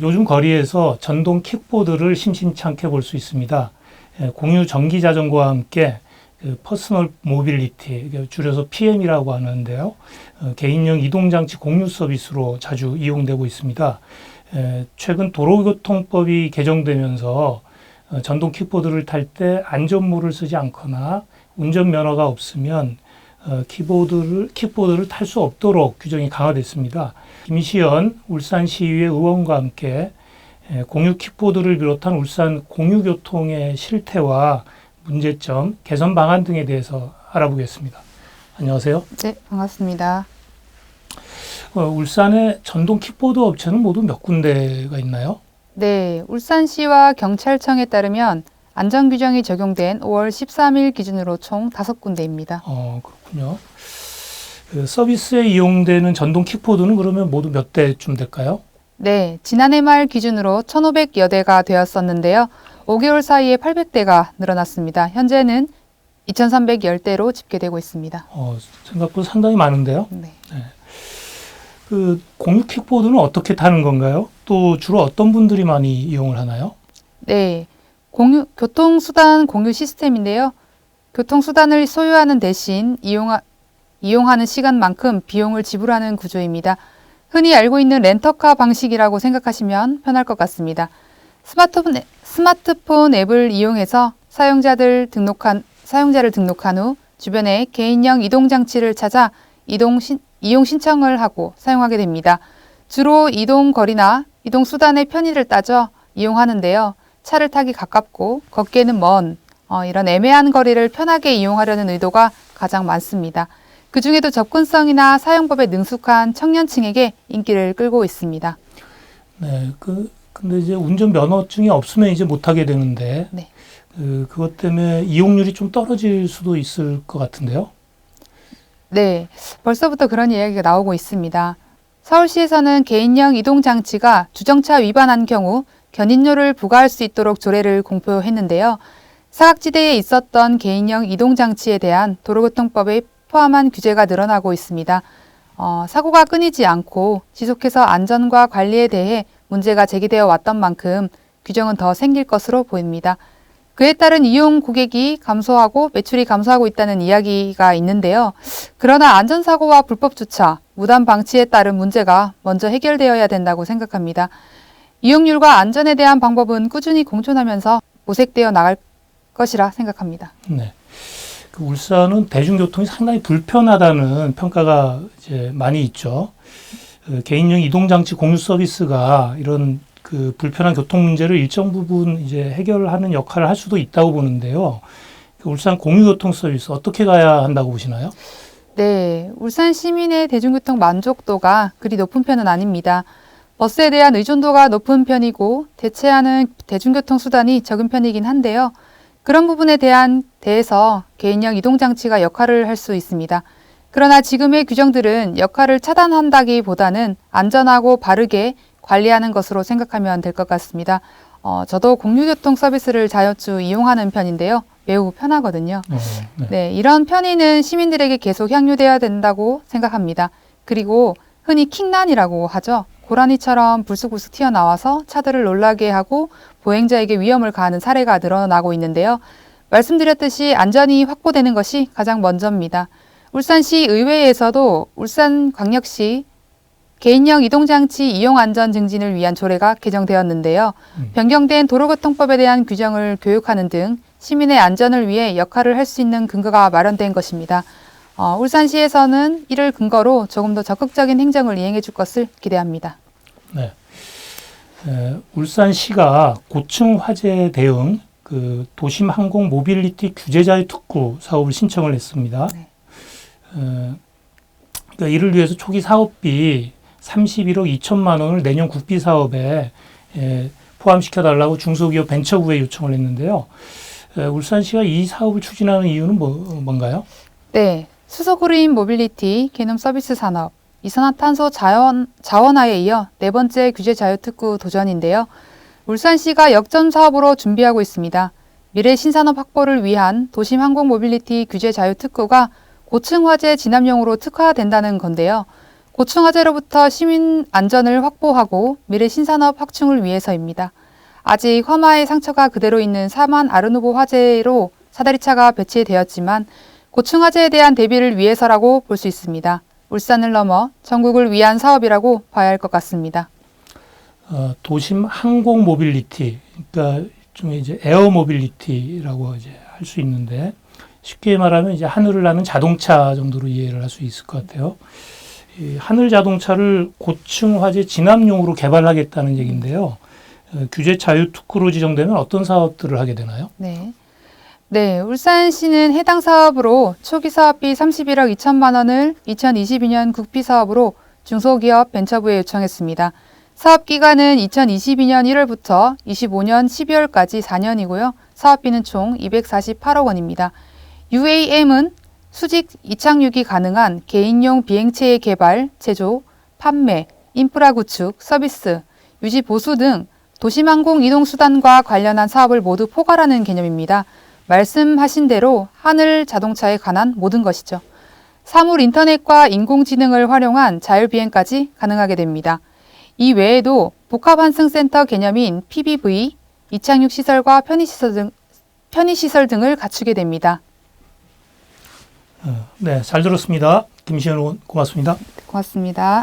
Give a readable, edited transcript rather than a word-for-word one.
요즘 거리에서 전동 킥보드를 심심찮게 볼 수 있습니다. 공유 전기 자전거와 함께 그 퍼스널 모빌리티, 줄여서 PM이라고 하는데요. 개인용 이동장치 공유 서비스로 자주 이용되고 있습니다. 최근 도로교통법이 개정되면서 전동 킥보드를 탈 때 안전모를 쓰지 않거나 운전면허가 없으면 킥보드를 탈 수 없도록 규정이 강화됐습니다. 김시연 울산시의회 의원과 함께 공유 킥보드를 비롯한 울산 공유교통의 실태와 문제점, 개선 방안 등에 대해서 알아보겠습니다. 안녕하세요. 네, 반갑습니다. 울산의 전동 킥보드 업체는 모두 몇 군데가 있나요? 네, 울산시와 경찰청에 따르면 안전규정이 적용된 5월 13일 기준으로 총 5군데입니다. 그렇군요. 서비스에 이용되는 전동 킥보드는 그러면 모두 몇 대쯤 될까요? 네, 지난해 말 기준으로 1,500여 대가 되었었는데요. 5개월 사이에 800대가 늘어났습니다. 현재는 2,310대로 집계되고 있습니다. 생각보다 상당히 많은데요. 네. 그 공유 킥보드는 어떻게 타는 건가요? 또 주로 어떤 분들이 많이 이용을 하나요? 네, 교통수단 공유 시스템인데요. 교통수단을 소유하는 대신 이용하는 시간만큼 비용을 지불하는 구조입니다. 흔히 알고 있는 렌터카 방식이라고 생각하시면 편할 것 같습니다. 스마트폰 앱을 이용해서 사용자를 등록한 후 주변에 개인형 이동장치를 찾아 이용 신청을 하고 사용하게 됩니다. 주로 이동 거리나 이동 수단의 편의를 따져 이용하는데요. 차를 타기 가깝고 걷기에는 먼 이런 애매한 거리를 편하게 이용하려는 의도가 가장 많습니다. 그 중에도 접근성이나 사용법에 능숙한 청년층에게 인기를 끌고 있습니다. 네, 근데 이제 운전 면허증이 없으면 이제 못 하게 되는데, 네. 그것 때문에 이용률이 좀 떨어질 수도 있을 것 같은데요. 네, 벌써부터 그런 이야기가 나오고 있습니다. 서울시에서는 개인형 이동장치가 주정차 위반한 경우 견인료를 부과할 수 있도록 조례를 공표했는데요. 사각지대에 있었던 개인형 이동장치에 대한 도로교통법에 포함한 규제가 늘어나고 있습니다. 사고가 끊이지 않고 지속해서 안전과 관리에 대해 문제가 제기되어 왔던 만큼 규정은 더 생길 것으로 보입니다. 그에 따른 이용 고객이 감소하고 매출이 감소하고 있다는 이야기가 있는데요. 그러나 안전사고와 불법 주차, 무단 방치에 따른 문제가 먼저 해결되어야 된다고 생각합니다. 이용률과 안전에 대한 방법은 꾸준히 공존하면서 모색되어 나갈 것이라 생각합니다. 네. 울산은 대중교통이 상당히 불편하다는 평가가 이제 많이 있죠. 개인용 이동장치 공유 서비스가 이런 그 불편한 교통 문제를 일정 부분 이제 해결하는 역할을 할 수도 있다고 보는데요. 울산 공유교통 서비스 어떻게 가야 한다고 보시나요? 네, 울산 시민의 대중교통 만족도가 그리 높은 편은 아닙니다. 버스에 대한 의존도가 높은 편이고 대체하는 대중교통 수단이 적은 편이긴 한데요. 그런 부분에 대해서 개인형 이동장치가 역할을 할 수 있습니다. 그러나 지금의 규정들은 역할을 차단한다기보다는 안전하고 바르게 관리하는 것으로 생각하면 될 것 같습니다. 저도 공유교통 서비스를 자주 이용하는 편인데요. 매우 편하거든요. 네. 네, 이런 편의는 시민들에게 계속 향유되어야 된다고 생각합니다. 그리고 흔히 킥난이라고 하죠. 고라니처럼 불쑥불쑥 튀어나와서 차들을 놀라게 하고 보행자에게 위험을 가하는 사례가 늘어나고 있는데요. 말씀드렸듯이 안전이 확보되는 것이 가장 먼저입니다. 울산시 의회에서도 울산광역시 개인형 이동장치 이용 안전 증진을 위한 조례가 개정되었는데요. 변경된 도로교통법에 대한 규정을 교육하는 등 시민의 안전을 위해 역할을 할 수 있는 근거가 마련된 것입니다. 울산시에서는 이를 근거로 조금 더 적극적인 행정을 이행해 줄 것을 기대합니다. 네. 울산시가 고층 화재 대응 도심 항공 모빌리티 규제 자유 특구 사업을 신청을 했습니다. 네. 그러니까 이를 위해서 초기 사업비 31억 2천만 원을 내년 국비 사업에 포함시켜 달라고 중소기업 벤처부에 요청을 했는데요. 울산시가 이 사업을 추진하는 이유는 뭔가요? 네, 수소그린 모빌리티 개념 서비스 산업, 이산화탄소 자원화에 이어 네 번째 규제 자유 특구 도전인데요. 울산시가 역전 사업으로 준비하고 있습니다. 미래 신산업 확보를 위한 도심 항공 모빌리티 규제 자유 특구가 고층 화재 진압용으로 특화된다는 건데요. 고충 화재로부터 시민 안전을 확보하고 미래 신산업 확충을 위해서입니다. 아직 허마의 상처가 그대로 있는 사만 아르누보 화재로 사다리차가 배치되었지만 고충 화재에 대한 대비를 위해서라고 볼 수 있습니다. 울산을 넘어 전국을 위한 사업이라고 봐야 할 것 같습니다. 도심 항공 모빌리티, 그러니까 좀 이제 에어 모빌리티라고 이제 할 수 있는데 쉽게 말하면 이제 하늘을 나는 자동차 정도로 이해를 할 수 있을 것 같아요. 이 하늘 자동차를 고층 화재 진압용으로 개발하겠다는 얘기인데요. 규제 자유 특구로 지정되면 어떤 사업들을 하게 되나요? 네, 울산시는 해당 사업으로 초기 사업비 31억 2천만 원을 2022년 국비 사업으로 중소기업 벤처부에 요청했습니다. 사업 기간은 2022년 1월부터 25년 12월까지 4년이고요. 사업비는 총 248억 원입니다. UAM은 수직 이착륙이 가능한 개인용 비행체의 개발, 제조, 판매, 인프라 구축, 서비스, 유지 보수 등 도심항공 이동수단과 관련한 사업을 모두 포괄하는 개념입니다. 말씀하신 대로 하늘 자동차에 관한 모든 것이죠. 사물 인터넷과 인공지능을 활용한 자율비행까지 가능하게 됩니다. 이 외에도 복합환승센터 개념인 PBV, 이착륙 시설과 편의시설 등을 갖추게 됩니다. 네, 잘 들었습니다. 김시현 의원 고맙습니다. 고맙습니다.